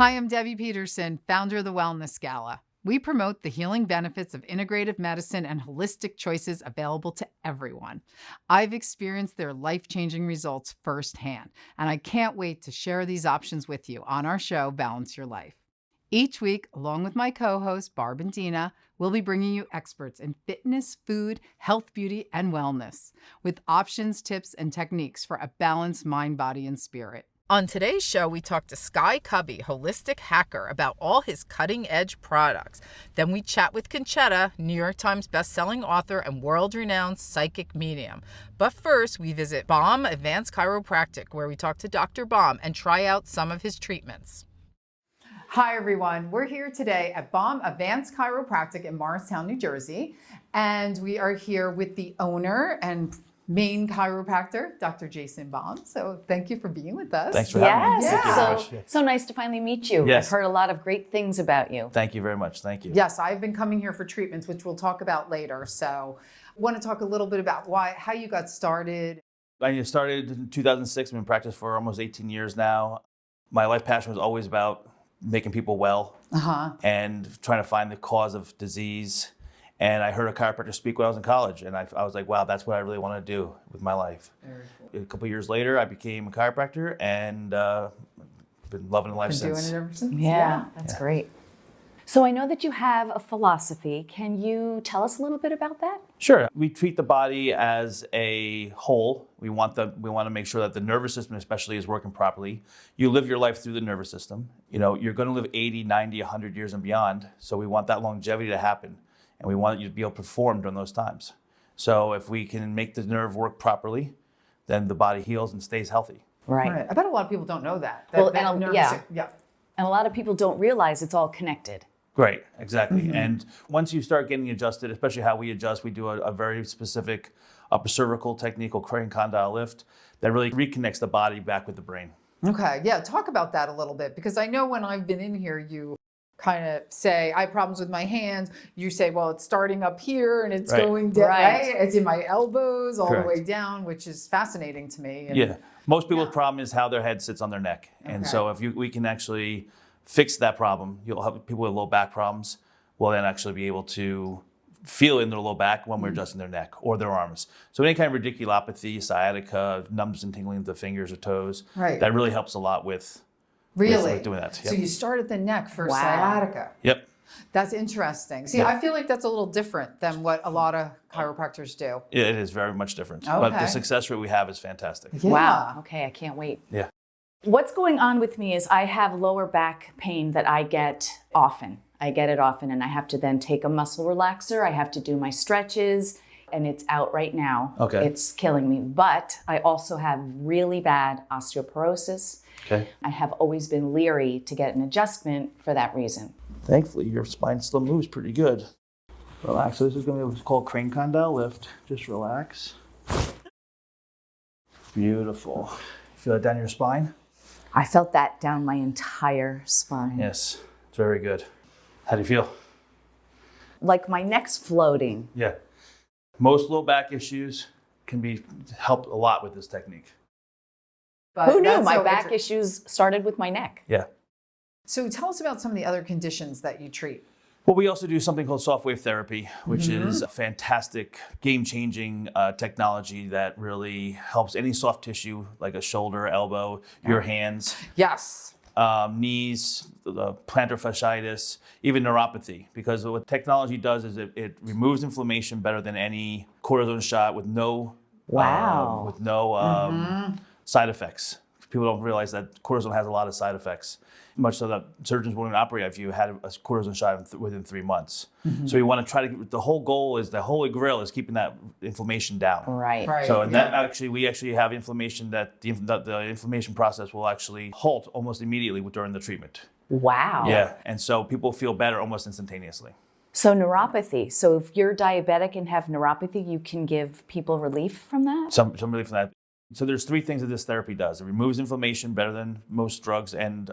Hi, I'm Debbie Peterson, founder of the Wellness Gala. We promote the healing benefits of integrative medicine and holistic choices available to everyone. I've experienced their life-changing results firsthand, and I can't wait to share these options with you on our show, Balance Your Life. Each week, along with my co-hosts, Barb and Dina, we'll be bringing you experts in fitness, food, health, beauty, and wellness, with options, tips, and techniques for a balanced mind, body, and spirit. On today's show, we talk to Sky Kubby, holistic hacker, about all his cutting-edge products. Then we chat with Concetta, New York Times bestselling author and world-renowned psychic medium. But first, we visit Baum Advanced Chiropractic, where we talk to Dr. Baum and try out some of his treatments. Hi, everyone. We're here today at Baum Advanced Chiropractic in Morristown, New Jersey. And we are here with the owner and main chiropractor, Dr. Jason Baum. So thank you for being with us. Thanks for having me. Yes, so nice to finally meet you. Yes. I've heard a lot of great things about you. Thank you very much. Thank you. Yes, I've been coming here for treatments, which we'll talk about later. So I want to talk a little bit about how you got started. I started in 2006. I've been in practice for almost 18 years now. My life passion was always about making people well and trying to find the cause of disease. And I heard a chiropractor speak when I was in college, and I was like, wow, that's what I really want to do with my life. Very cool. A couple of years later, I became a chiropractor and been loving life since. Doing it ever since? Yeah, that's great. So I know that you have a philosophy. Can you tell us a little bit about that? Sure. We treat the body as a whole. We want to make sure that the nervous system especially is working properly. You live your life through the nervous system. You know, you're going to live 80, 90, 100 years and beyond. So we want that longevity to happen. And we want you to be able to perform during those times. So if we can make the nerve work properly, then the body heals and stays healthy. Right. I bet a lot of people don't know that. And a lot of people don't realize it's all connected. Right, exactly. Mm-hmm. And once you start getting adjusted, especially how we adjust, we do a very specific upper cervical technique called crane condyle lift that really reconnects the body back with the brain. Okay, yeah, talk about that a little bit, because I know when I've been in here, you kind of say, I have problems with my hands. You say, well, it's starting up here and it's going down, right? It's in my elbows all the way down, which is fascinating to me. And most people's problem is how their head sits on their neck. And so if we can actually fix that problem, you'll have people with low back problems will then actually be able to feel in their low back when we're adjusting their neck or their arms. So any kind of radiculopathy, sciatica, numbness and tingling of the fingers or toes, that really helps a lot with doing that. Yep. So you start at the neck for sciatica. Yep. That's interesting. See, I feel like that's a little different than what a lot of chiropractors do. Yeah, it is very much different. Okay. But the success rate we have is fantastic. Yeah. Wow. Okay, I can't wait. Yeah. What's going on with me is I have lower back pain that I get often. I get it often, and I have to then take a muscle relaxer. I have to do my stretches, and it's out right now. Okay. It's killing me. But I also have really bad osteoporosis. Okay. I have always been leery to get an adjustment for that reason. Thankfully, your spine still moves pretty good. Relax. So this is going to be what's called crane condyle lift. Just relax. Beautiful. Feel it down your spine? I felt that down my entire spine. Yes, it's very good. How do you feel? Like my neck's floating. Yeah. Most low back issues can be helped a lot with this technique. But who knew my back issues started with my neck? Yeah. So tell us about some of the other conditions that you treat. Well, we also do something called soft wave therapy, which is a fantastic, game-changing technology that really helps any soft tissue, like a shoulder, elbow, your hands. Yes. Knees, the plantar fasciitis, even neuropathy. Because what technology does is it removes inflammation better than any cortisone shot with no side effects. People don't realize that cortisone has a lot of side effects, much so that surgeons won't even operate if you had a cortisone shot within 3 months. So you want to try to, the whole goal is, the holy grail is keeping that inflammation down. Right. So we actually have inflammation that the inflammation process will actually halt almost immediately during the treatment. Wow. Yeah, and so people feel better almost instantaneously. So neuropathy. So if you're diabetic and have neuropathy, you can give people relief from that? Some relief from that. So there's 3 things that this therapy does. It removes inflammation better than most drugs and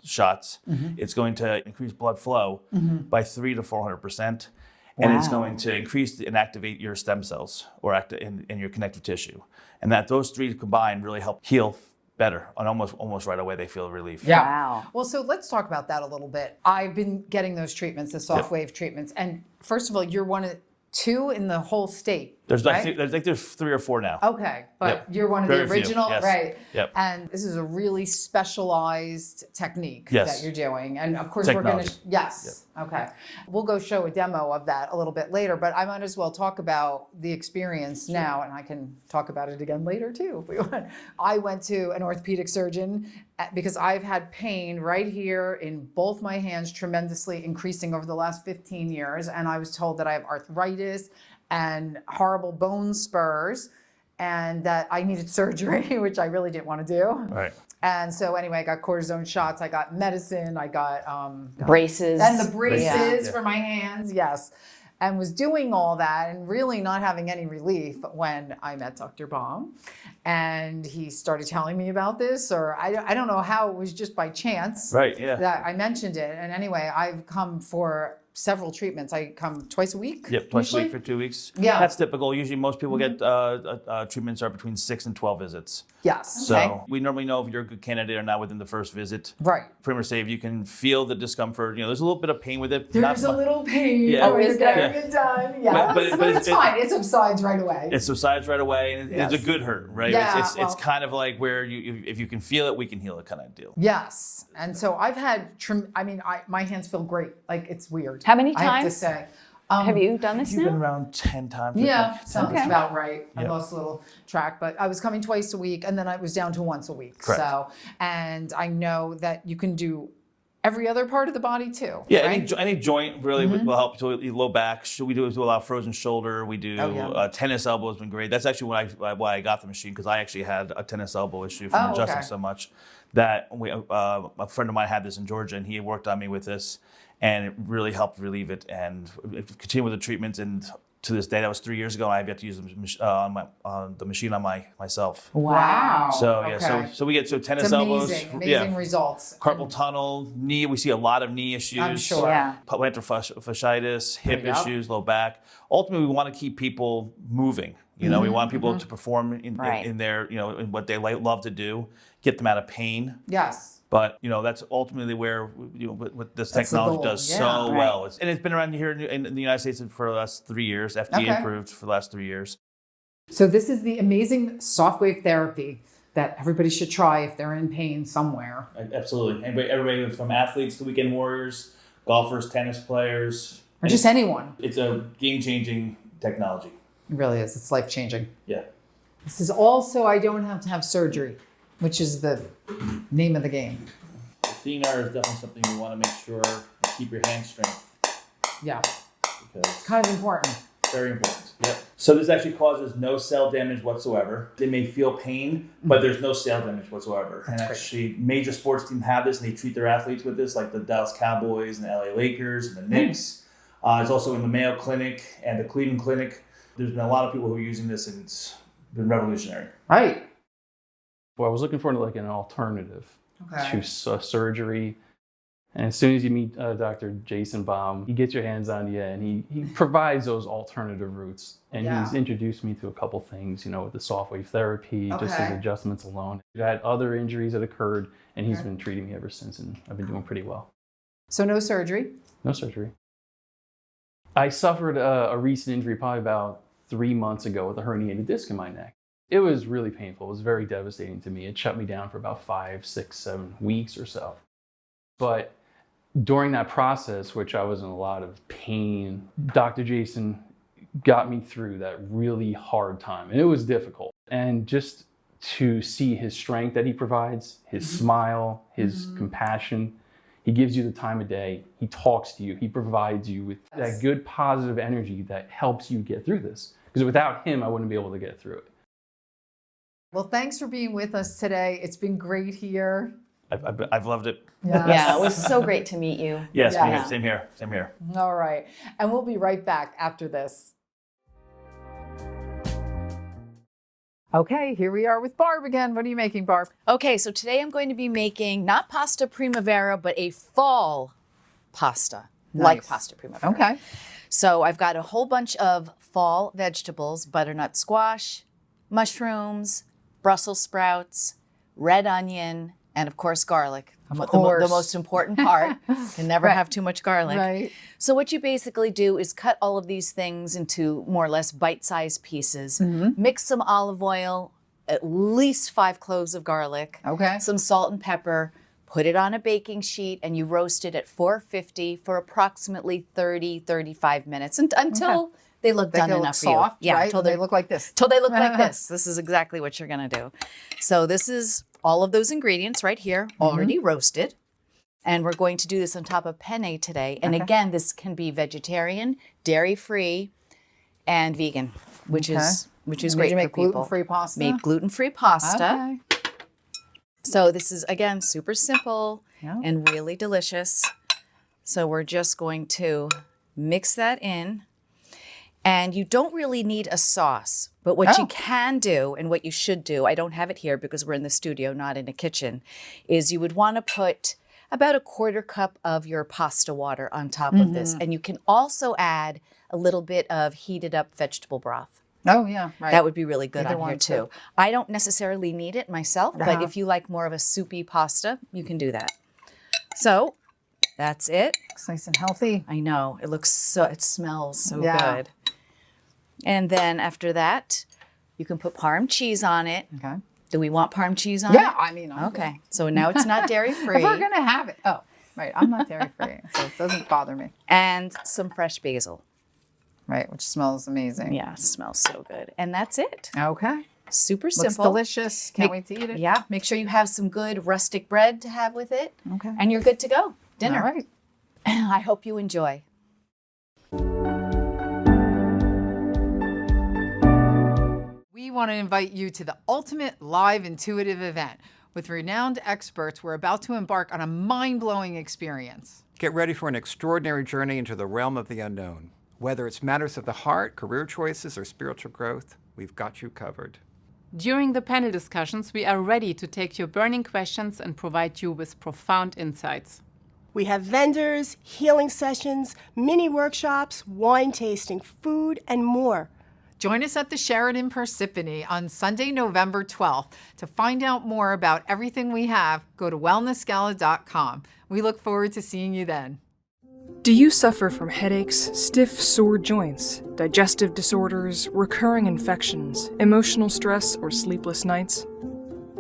shots. It's going to increase blood flow by 300 to 400%. And it's going to increase and activate your stem cells or in your connective tissue. And that those 3 combined really help heal better. And almost right away, they feel relief. Yeah. Wow. Well, so let's talk about that a little bit. I've been getting those treatments, the soft wave treatments. And first of all, you're one of 2 in the whole state. There's right? there's 3 or 4 now. Okay, but you're one of Very the few, original, yes. right? Yep. And this is a really specialized technique Yes. that you're doing. And of course, we're going to, yes. Okay. We'll go show a demo of that a little bit later, but I might as well talk about the experience now, and I can talk about it again later too if we want. I went to an orthopedic surgeon because I've had pain right here in both my hands, tremendously increasing over the last 15 years. And I was told that I have arthritis and horrible bone spurs, and that I needed surgery, which I really didn't want to do. Right. And so anyway, I got cortisone shots, I got medicine, I got Braces. and the braces Yeah. for my hands, yes. And was doing all that and really not having any relief when I met Dr. Baum. And he started telling me about this, or I don't know how, it was just by chance Right, yeah. that I mentioned it. And anyway, I've come for several treatments. I come twice a week. Yep, twice a usually. week for 2 weeks. Yeah. That's typical. Usually most people get treatments are between 6 and 12 visits. Yes. So we normally know if you're a good candidate or not within the first visit. Right. Pretty much say if you can feel the discomfort, there's a little bit of pain with it. There's a little pain. Yeah. when you're Is there? getting it done. Yeah. But it's fine. It subsides right away. It subsides right away, and it's a good hurt, right? Yeah, It's well- kind of like where if you can feel it, we can heal it kind of deal. Yes. And so I've had, my hands feel great. Like, it's weird. How many I have to times? say. Have you done this You've been now? around 10 times. I Yeah, think. sounds Okay. about right. I Yep. lost a little track, but I was coming twice a week, and then I was down to once a week. Correct. So, and I know that you can do every other part of the body too. Yeah, right? any joint really will help. So low back, we do a lot of frozen shoulder. We do tennis elbow has been great. That's actually why I got the machine, because I actually had a tennis elbow issue from adjusting okay. so much that a friend of mine had this in Georgia, and he worked on me with this, and it really helped relieve it and continue with the treatments. And to this day, that was 3 years ago, and I've yet to use the machine on myself. Wow. So yeah, Okay. so we get tennis It's elbows, amazing results. carpal tunnel, knee. We see a lot of knee issues. I'm sure. Yeah. Plantar fasciitis, hip Yep. issues, low back. Ultimately, we want to keep people moving. We want people to perform in their, in what they love to do, get them out of pain. Yes. But that's ultimately where what this That's the technology goal. does Yeah. so Right. well. And it's been around here in the United States for the last 3 years. FDA Okay. approved for the last 3 years. So this is the amazing soft wave therapy that everybody should try if they're in pain somewhere. Absolutely. Everybody from athletes to weekend warriors, golfers, tennis players, Or just anyone. It's a game-changing technology. It really is. It's life-changing. Yeah. This is also, I don't have to have surgery, which is the name of the game. CNR is definitely something you want to make sure you keep your hand strength, Yeah. because Kind of important. very important. Yep. So this actually causes no cell damage whatsoever. They may feel pain, but there's no cell damage whatsoever. And actually, major sports teams have this, and they treat their athletes with this, like the Dallas Cowboys and the LA Lakers and the Knicks. It's also in the Mayo Clinic and the Cleveland Clinic. There's been a lot of people who are using this, and it's been revolutionary. Right. Well, I was looking for like an alternative Okay. to surgery. And as soon as you meet Dr. Jason Baum, he gets your hands on you, and he provides those alternative routes. And Yeah. he's introduced me to a couple things, with the soft wave therapy, just Okay. as adjustments alone. I had other injuries that occurred, and he's Okay. been treating me ever since, and I've been doing pretty well. So no surgery. No surgery. I suffered a recent injury probably about 3 months ago with a herniated disc in my neck. It was really painful. It was very devastating to me. It shut me down for about 5, 6, 7 weeks or so. But during that process, which I was in a lot of pain, Dr. Jason got me through that really hard time. And it was difficult. And just to see his strength that he provides, his smile, his compassion, he gives you the time of day. He talks to you. He provides you with that good positive energy that helps you get through this. Because without him, I wouldn't be able to get through it. Well, thanks for being with us today. It's been great here. I've loved it. Yes. Yeah, it was so great to meet you. Yes, Yeah. Same here. Same here. All right. And we'll be right back after this. Okay, here we are with Barb again. What are you making, Barb? Okay, so today I'm going to be making not pasta primavera, but a fall pasta, like Nice. pasta primavera. Okay. So I've got a whole bunch of fall vegetables: butternut squash, mushrooms, Brussels sprouts, red onion, and of course garlic. Of course. The most important part. Can never have too much garlic. Right. So what you basically do is cut all of these things into more or less bite-sized pieces. Mix some olive oil, at least 5 cloves of garlic, some salt and pepper, put it on a baking sheet, and you roast it at 450 for approximately 30-35 minutes until they look done enough for soft, you. Yeah, right? until they look like this. Till they look like this. This is exactly what you're gonna do. So this is all of those ingredients right here, already roasted. And we're going to do this on top of penne today. And again, this can be vegetarian, dairy-free, and vegan, which is great for people. Make gluten-free pasta? Make gluten-free pasta. So this is, again, super simple and really delicious. So we're just going to mix that in. And you don't really need a sauce, but what you can do and what you should do, I don't have it here because we're in the studio, not in a kitchen, is you would want to put about 1/4 cup of your pasta water on top of this. And you can also add a little bit of heated up vegetable broth. Oh, yeah, right. That would be really good on here too. I don't necessarily need it myself, but if you like more of a soupy pasta, you can do that. So that's it. Looks nice and healthy. I know, it smells so good. And then after that, you can put Parm cheese on it. Okay. Do we want Parm cheese on it? Yeah, I mean, okay. So now it's not dairy-free. If we're going to have it. Oh, right. I'm not dairy-free, so it doesn't bother me. And some fresh basil. Right, which smells amazing. Yeah, it smells so good. And that's it. Okay. Super Looks simple. delicious. Can't wait to eat it. Yeah, make sure you have some good rustic bread to have with it. Okay. And you're good to go. Dinner. All right. I hope you enjoy. We want to invite you to the ultimate live intuitive event. With renowned experts, we're about to embark on a mind-blowing experience. Get ready for an extraordinary journey into the realm of the unknown. Whether it's matters of the heart, career choices, or spiritual growth, we've got you covered. During the panel discussions, we are ready to take your burning questions and provide you with profound insights. We have vendors, healing sessions, mini workshops, wine tasting, food, and more. Join us at the Sheraton Parsippany on Sunday, November 12th. To find out more about everything we have, go to wellnessgala.com. We look forward to seeing you then. Do you suffer from headaches, stiff, sore joints, digestive disorders, recurring infections, emotional stress, or sleepless nights?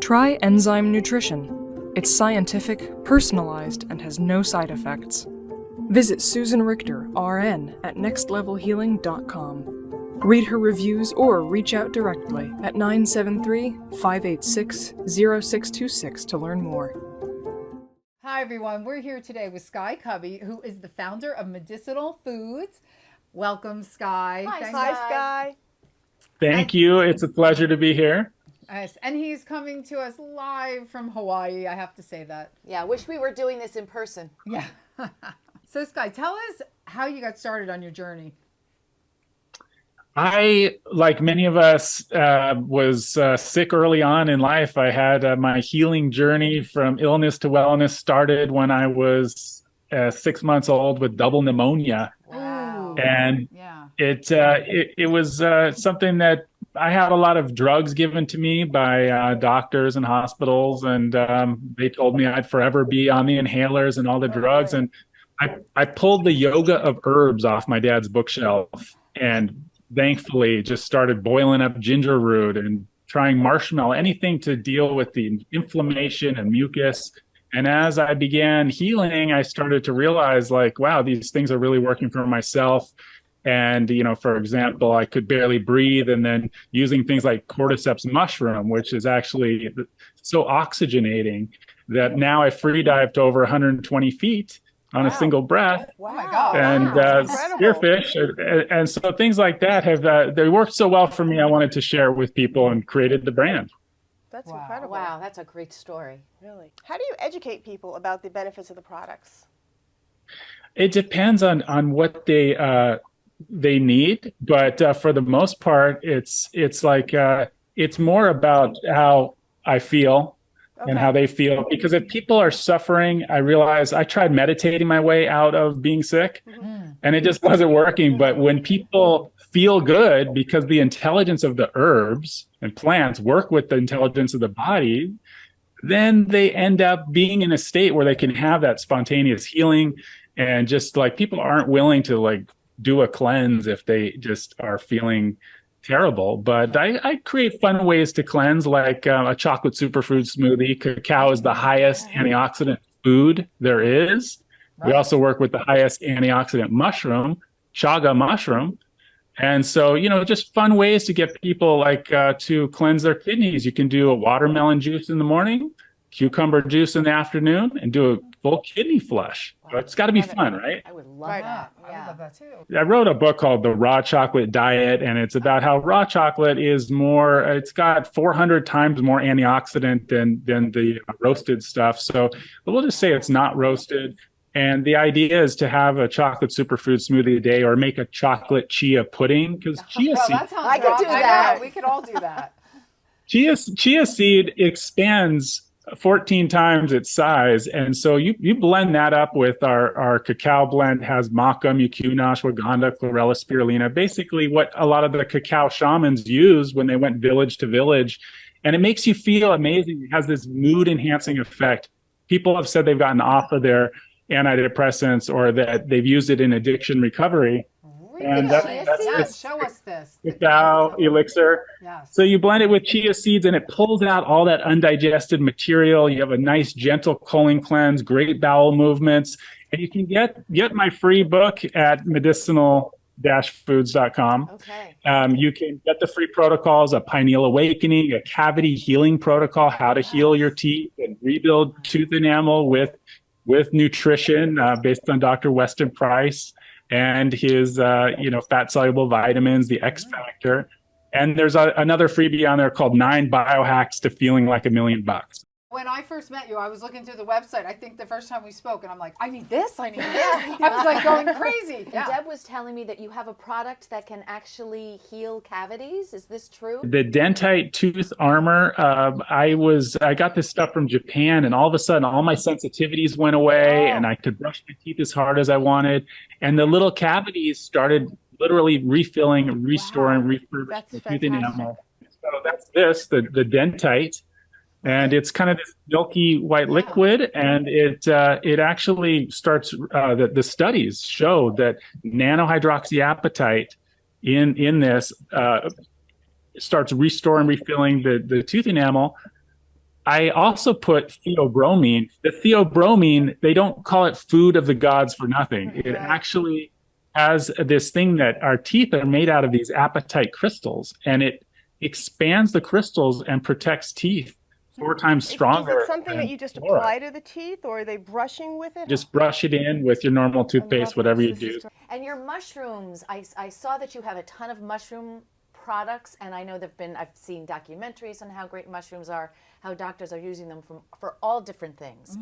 Try Enzyme Nutrition. It's scientific, personalized, and has no side effects. Visit Susan Richter, RN, at nextlevelhealing.com. Read her reviews or reach out directly at 973-586-0626 to learn more. Hi, everyone. We're here today with Sky Kubby, who is the founder of Medicinal Foods. Welcome, Sky. Hi, Sky. Thank you. It's a pleasure to be here. Yes, and he's coming to us live from Hawaii. I have to say that. Yeah, wish we were doing this in person. Yeah. So, Sky, tell us how you got started on your journey. I, like many of us, was sick early on in life. I had my healing journey from illness to wellness started when I was 6 months old with double pneumonia. Wow. And it was something that I had a lot of drugs given to me by doctors and hospitals, and they told me I'd forever be on the inhalers and all the drugs. And I pulled the Yoga of Herbs off my dad's bookshelf, and thankfully just started boiling up ginger root and trying marshmallow, anything to deal with the inflammation and mucus. And as I began healing, I started to realize, like, wow, these things are really working for myself. And, you know, for example, I could barely breathe, and then using things like cordyceps mushroom, which is actually so oxygenating that now I free dive to over 120 feet on a single breath. Wow. Oh my God. And spearfish. And so things like that have, they worked so well for me. I wanted to share it with people and created the brand. That's incredible. Wow, that's a great story. Really. How do you educate people about the benefits of the products? It depends on what they need, but for the most part, it's like it's more about how I feel and how they feel. Because if people are suffering, I realize I tried meditating my way out of being sick, and it just wasn't working. But when people feel good, because the intelligence of the herbs and plants work with the intelligence of the body, then they end up being in a state where they can have that spontaneous healing. And just like people aren't willing to like do a cleanse if they just are feeling terrible. But I create fun ways to cleanse, like a chocolate superfood smoothie. Cacao is the highest antioxidant food there is. We also work with the highest antioxidant mushroom, chaga mushroom. And so, just fun ways to get people like to cleanse their kidneys. You can do a watermelon juice in the morning, cucumber juice in the afternoon, and do a full kidney flush. Wow. So it's got to be fun, right? I would love that. I would love that too. I wrote a book called The Raw Chocolate Diet, and it's about how raw chocolate is more, it's got 400 times more antioxidant than the roasted stuff. So we'll just say it's not roasted. And the idea is to have a chocolate superfood smoothie a day, or make a chocolate chia pudding, because chia seed. I could do that. We could all do that. Chia seed expands 14 times its size, and so you blend that up with our cacao blend. Has maca, mucuna, ashwagandha, chlorella, spirulina. Basically, what a lot of the cacao shamans used when they went village to village, and it makes you feel amazing. It has this mood enhancing effect. People have said they've gotten off of their antidepressants, or that they've used it in addiction recovery. Really? And that's show us this. Cacao elixir. Yes. So you blend it with chia seeds, and it pulls out all that undigested material. You have a nice, gentle colon cleanse, great bowel movements, and you can get my free book at medicinal-foods.com. Okay. You can get the free protocols: a pineal awakening, a cavity healing protocol, how to heal your teeth and rebuild tooth enamel with nutrition, based on Dr. Weston Price and his fat soluble vitamins, the X Factor. And there's another freebie on there called 9 biohacks to feeling like $1 million. When I first met you, I was looking through the website. I think the first time we spoke, and I'm like, I need this. I was like going crazy. Yeah. Deb was telling me that you have a product that can actually heal cavities. Is this true? The Dentite Tooth Armor. I got this stuff from Japan, and all of a sudden, all my sensitivities went away, and I could brush my teeth as hard as I wanted. And the little cavities started literally refilling, restoring, refurbishing the tooth enamel. So that's the Dentite. And it's kind of this milky white liquid, and it actually starts. The studies show that nanohydroxyapatite in this starts restoring, refilling the tooth enamel. I also put theobromine. The theobromine, they don't call it food of the gods for nothing. It actually has this thing that our teeth are made out of these apatite crystals, and it expands the crystals and protects teeth 4 times stronger. Is it something that you just apply to the teeth, or are they brushing with it? Just brush it in with your normal toothpaste, whatever you do. And your mushrooms, I saw that you have a ton of mushroom products, and I know I've seen documentaries on how great mushrooms are, how doctors are using them for all different things,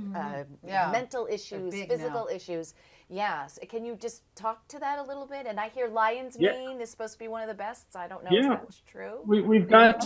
mental issues, physical issues. Yes. Can you just talk to that a little bit? And I hear lion's mane is supposed to be one of the best. So I don't know if that's true. We've got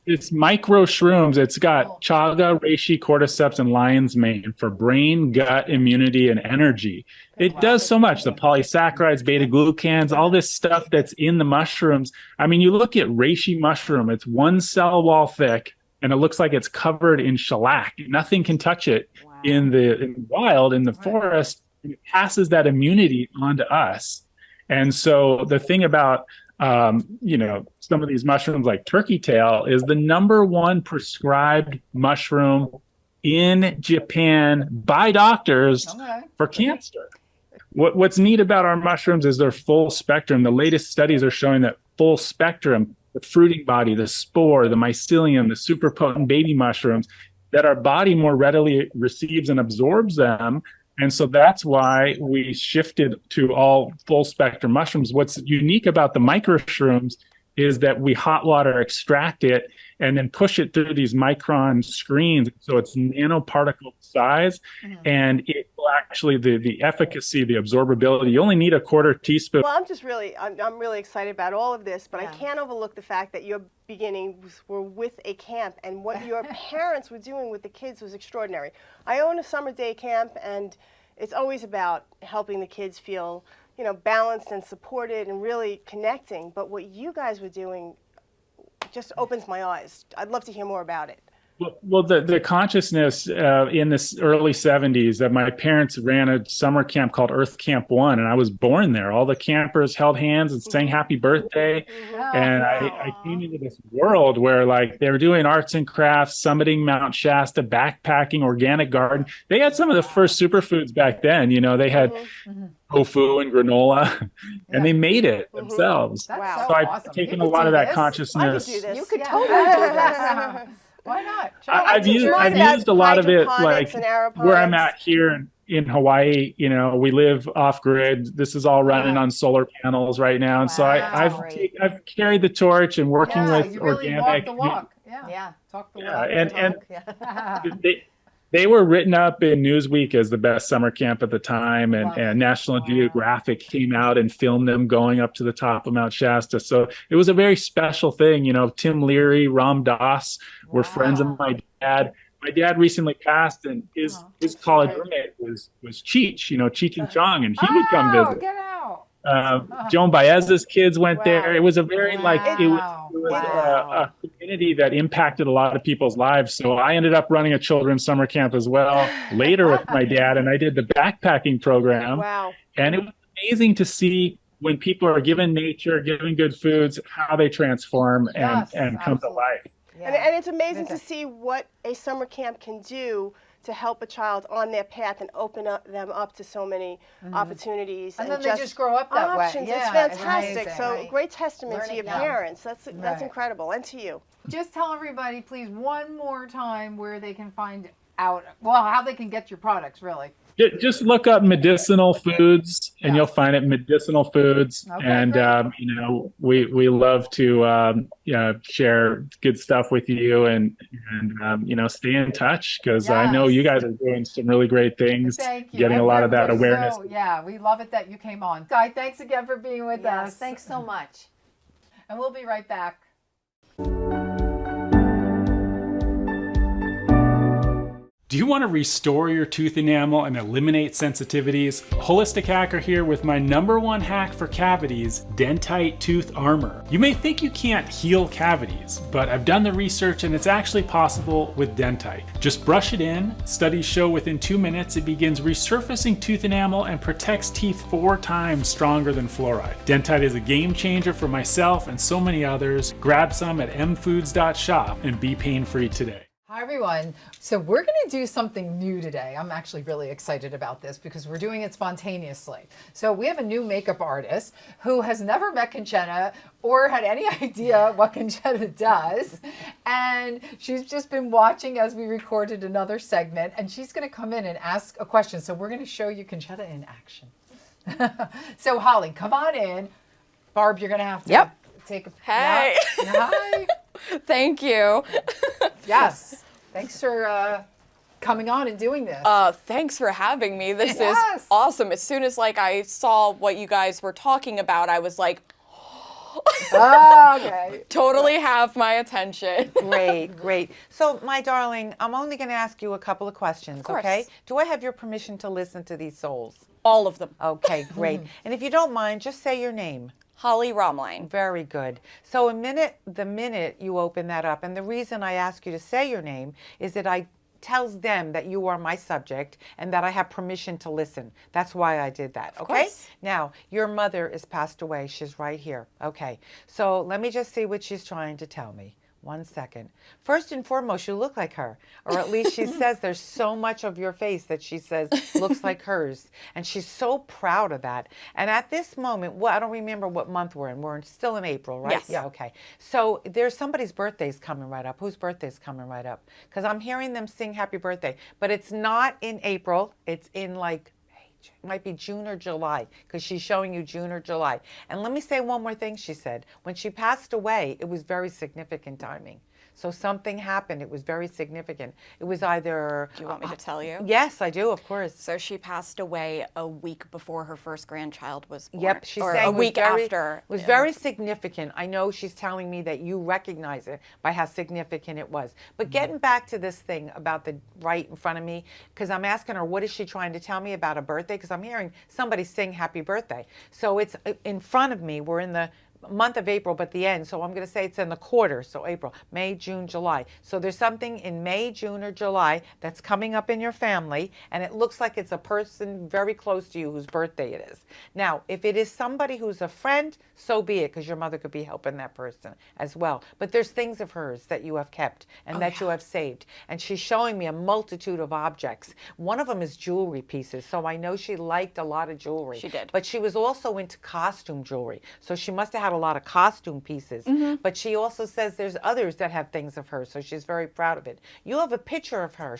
this micro shrooms. It's got chaga, reishi, cordyceps, and lion's mane for brain, gut, immunity, and energy. It does so much. The polysaccharides, beta glucans, all this stuff that's in the mushrooms. I mean, you look at reishi mushroom, it's 1 cell wall thick, and it looks like it's covered in shellac. Nothing can touch it in the wild, in the forest. It passes that immunity on to us. And so the thing about some of these mushrooms like turkey tail is the #1 prescribed mushroom in Japan by doctors for cancer. What's neat about our mushrooms is they're full spectrum. The latest studies are showing that full spectrum, the fruiting body, the spore, the mycelium, the super potent baby mushrooms, that our body more readily receives and absorbs them. And so that's why we shifted to all full spectrum mushrooms. What's unique about the microshrooms is that we hot water extract it and then push it through these micron screens. So it's nanoparticle size, and it will actually, the efficacy, the absorbability, you only need 1/4 teaspoon. Well, I'm really excited about all of this, but I can't overlook the fact that your beginnings were with a camp, and what your parents were doing with the kids was extraordinary. I own a summer day camp, and it's always about helping the kids feel, balanced and supported and really connecting. But what you guys were doing just opens my eyes. I'd love to hear more about it. Well, the consciousness in the early 70s that my parents ran a summer camp called Earth Camp One, and I was born there. All the campers held hands and sang happy birthday. And I came into this world where like they were doing arts and crafts, summiting Mount Shasta, backpacking, organic garden. They had some of the first superfoods back then. You know, they had tofu and granola, and they made it themselves. That's So I've awesome. taken You a could lot do of that this. consciousness. I could do this. You could totally do this. Why not? I've used a lot of it, like where I'm at here in Hawaii. You know, we live off grid. This is all running on solar panels right now, and so I've carried the torch and working with you really organic. walk the walk. Talk the walk. And they were written up in Newsweek as the best summer camp at the time, and National Geographic came out and filmed them going up to the top of Mount Shasta. So it was a very special thing. You know, Tim Leary, Ram Dass were friends of my dad. My dad recently passed, and his college roommate was Cheech, you know, Cheech and Chong, and he would come visit. Get out. Joan Baez's kids went there. It was a very it was a community that impacted a lot of people's lives. So I ended up running a children's summer camp as well later with my dad, and I did the backpacking program. And it was amazing to see when people are given nature, given good foods, how they transform and come to life. And it's amazing to see what a summer camp can do to help a child on their path and open them up to so many opportunities. And then they just grow up that way. Options. It's fantastic. So great testament to your parents. That's incredible. And to you. Just tell everybody, please, one more time where they can find out, well, how they can get your products, really. Just look up medicinal foods, and you'll find it. Medicinal foods, and you know, we love to share good stuff with you, and you know, stay in touch, because I know you guys are doing some really great things. Thank you. Getting a lot of that awareness. So, we love it that you came on. Sky, thanks again for being with us. Thanks so much. And we'll be right back. Do you want to restore your tooth enamel and eliminate sensitivities? Holistic Hacker here with my #1 hack for cavities, Dentite Tooth Armor. You may think you can't heal cavities, but I've done the research and it's actually possible with Dentite. Just brush it in. Studies show within 2 minutes it begins resurfacing tooth enamel and protects teeth 4 times stronger than fluoride. Dentite is a game changer for myself and so many others. Grab some at mfoods.shop and be pain-free today. Hi everyone. So we're going to do something new today. I'm actually really excited about this because we're doing it spontaneously. So we have a new makeup artist who has never met Concetta or had any idea what Concetta does. And she's just been watching as we recorded another segment, and she's going to come in and ask a question. So we're going to show you Concetta in action. So Holly, come on in. Barb, you're going to have to take a... Hey. Hi. Thank you. Yes. Thanks for coming on and doing this. Thanks for having me. This is awesome. As soon as I saw what you guys were talking about, I was like, okay. Totally have my attention. Great. So, my darling, I'm only going to ask you a couple of questions, okay? Do I have your permission to listen to these souls? All of them. Okay, great. And if you don't mind, just say your name. Holly Romline. Very good. So the minute you open that up, and the reason I ask you to say your name is that I tells them that you are my subject and that I have permission to listen. That's why I did that, okay? Now, your mother is passed away. She's right here. Okay, so let me just see what she's trying to tell me. 1 second. First and foremost, you look like her, or at least she says there's so much of your face that she says looks like hers, and she's so proud of that. And at this moment, well, I don't remember what month we're in. We're still in April, right? Yes. Yeah, okay. So there's somebody's birthday's coming right up. Whose birthday's coming right up? Because I'm hearing them sing happy birthday, but it's not in April. It's in it might be June or July, because she's showing you June or July. And let me say one more thing she said. When she passed away, it was very significant timing. So something happened. It was very significant. It was either... Do you want me to tell you? Yes, I do, of course. So she passed away a week before her first grandchild was born. Yep, she's or saying a week after. It was very significant. I know she's telling me that you recognize it by how significant it was. But getting back to this thing about the right in front of me, because I'm asking her, what is she trying to tell me about a birthday? Because I'm hearing somebody sing happy birthday. So it's in front of me. We're in the month of April, but the end. So I'm going to say it's in the quarter. So April, May, June, July. So there's something in May, June, or July that's coming up in your family, and it looks like it's a person very close to you whose birthday it is. Now, if it is somebody who's a friend, so be it, because your mother could be helping that person as well. But there's things of hers that you have kept and that you have saved. And she's showing me a multitude of objects. One of them is jewelry pieces. So I know she liked a lot of jewelry. She did. But she was also into costume jewelry. So she must have had a lot of costume pieces. But she also says there's others that have things of hers. So she's very proud of it. You have a picture of her.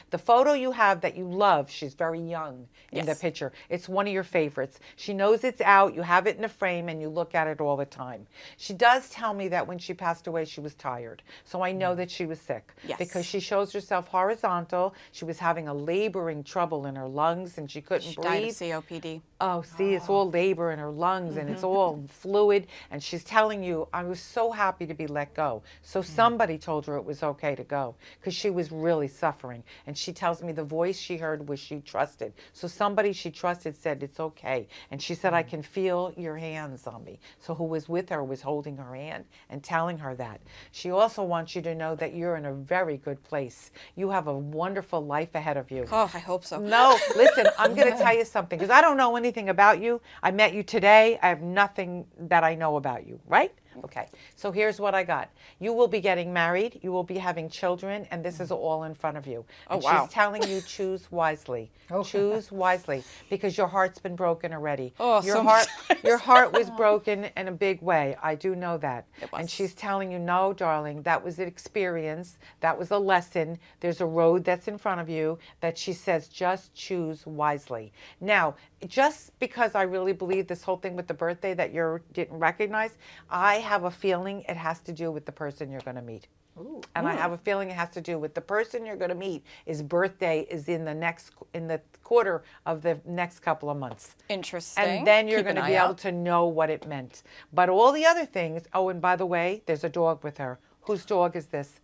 The photo you have that you love, she's very young in the picture. It's one of your favorites. She knows it's out. You have it in a frame and you look at it all the time. She does tell me that when she passed away, she was tired. So I know that she was sick. Because she shows herself horizontal. She was having a laboring trouble in her lungs and she couldn't breathe. She died of COPD. Oh, see, it's all labor in her lungs and it's all fluid. And she's telling you, I was so happy to be let go. So somebody told her it was okay to go because she was really suffering. And she tells me the voice she heard was she trusted. So somebody she trusted said, it's okay. And she said, I can feel your hands on me. So who was with her was holding her hand and telling her that. She also wants you to know that you're in a very good place. You have a wonderful life ahead of you. Oh, I hope so. No, listen, I'm going to tell you something because I don't know anything about you. I met you today. I have nothing that I know about you, right? Okay, so here's what I got. You will be getting married. You will be having children, and this is all in front of you. And wow. She's telling you choose wisely. Choose wisely because your heart's been broken already. Oh, your heart was broken in a big way. I do know that. It was. And she's telling you, no, darling, that was an experience. That was a lesson. There's a road that's in front of you that she says just choose wisely. Now, just because I really believe this whole thing with the birthday that you didn't recognize, I have a feeling it has to do with the person you're going to meet. And I have a feeling it has to do with the person you're going to meet. His birthday is in the quarter of the next couple of months. Interesting. And then you're going to be able to know what it meant. But all the other things, oh, and by the way, there's a dog with her. Whose dog is this?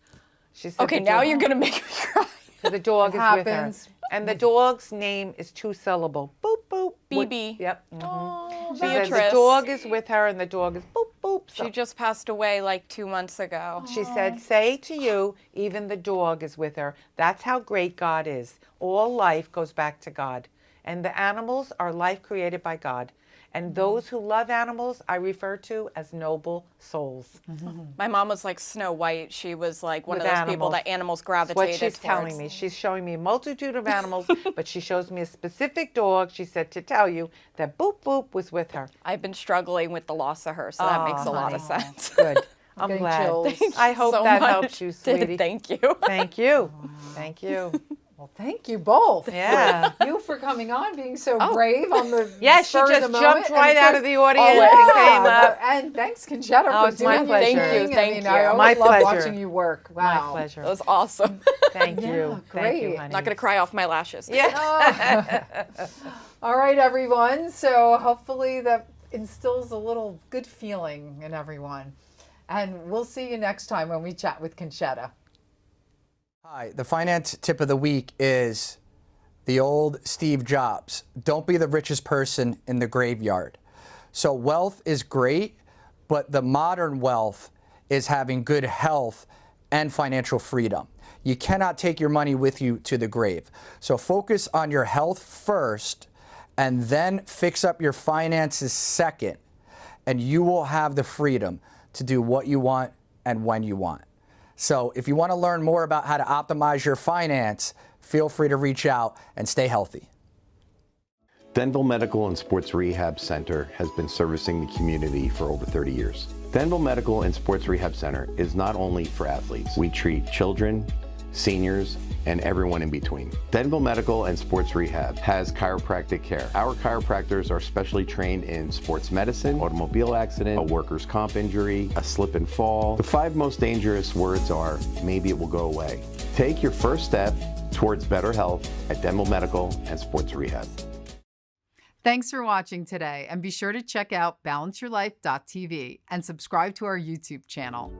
She said okay, now you're going to make me cry. The dog is with her. And the dog's name is 2-syllable. Boop, boop. BB. Yep. Oh, she says Beatrice. the dog is with her and the dog is boop, boop. She just passed away like 2 months ago. She said, say to you, even the dog is with her. That's how great God is. All life goes back to God. And the animals are life created by God. And those who love animals, I refer to as noble souls. My mom was like Snow White. She was like one of those people that animals gravitated towards. What she's towards. telling me. She's showing me a multitude of animals, but she shows me a specific dog. She said to tell you that Boop Boop was with her. I've been struggling with the loss of her, so that makes a lot of sense. Good. I'm glad. I hope so that much. helps you, sweetie. Thank you. Thank you. Thank you. Well, thank you both. Yeah. You for coming on, being so brave on the Yeah, she spur of just the jumped moment. right out of the audience and and came up. And thanks, Concetta, Oh, for it's my doing pleasure. your thing. Thank you. I always My love pleasure. watching you work. Wow. My pleasure. That was awesome. Thank you. great. Thank you, honey. Not going to cry off my lashes. Yeah. All right, everyone. So hopefully that instills a little good feeling in everyone. And we'll see you next time when we chat with Concetta. Hi, the finance tip of the week is the old Steve Jobs. Don't be the richest person in the graveyard. So wealth is great, but the modern wealth is having good health and financial freedom. You cannot take your money with you to the grave. So focus on your health first and then fix up your finances second, and you will have the freedom to do what you want and when you want. So if you want to learn more about how to optimize your finance, feel free to reach out and stay healthy. Denville Medical and Sports Rehab Center has been servicing the community for over 30 years. Denville Medical and Sports Rehab Center is not only for athletes. We treat children, seniors, and everyone in between. Denville Medical and Sports Rehab has chiropractic care. Our chiropractors are specially trained in sports medicine, automobile accident, a workers' comp injury, a slip and fall. The 5 most dangerous words are, maybe it will go away. Take your first step towards better health at Denville Medical and Sports Rehab. Thanks for watching today, and be sure to check out balanceyourlife.tv and subscribe to our YouTube channel.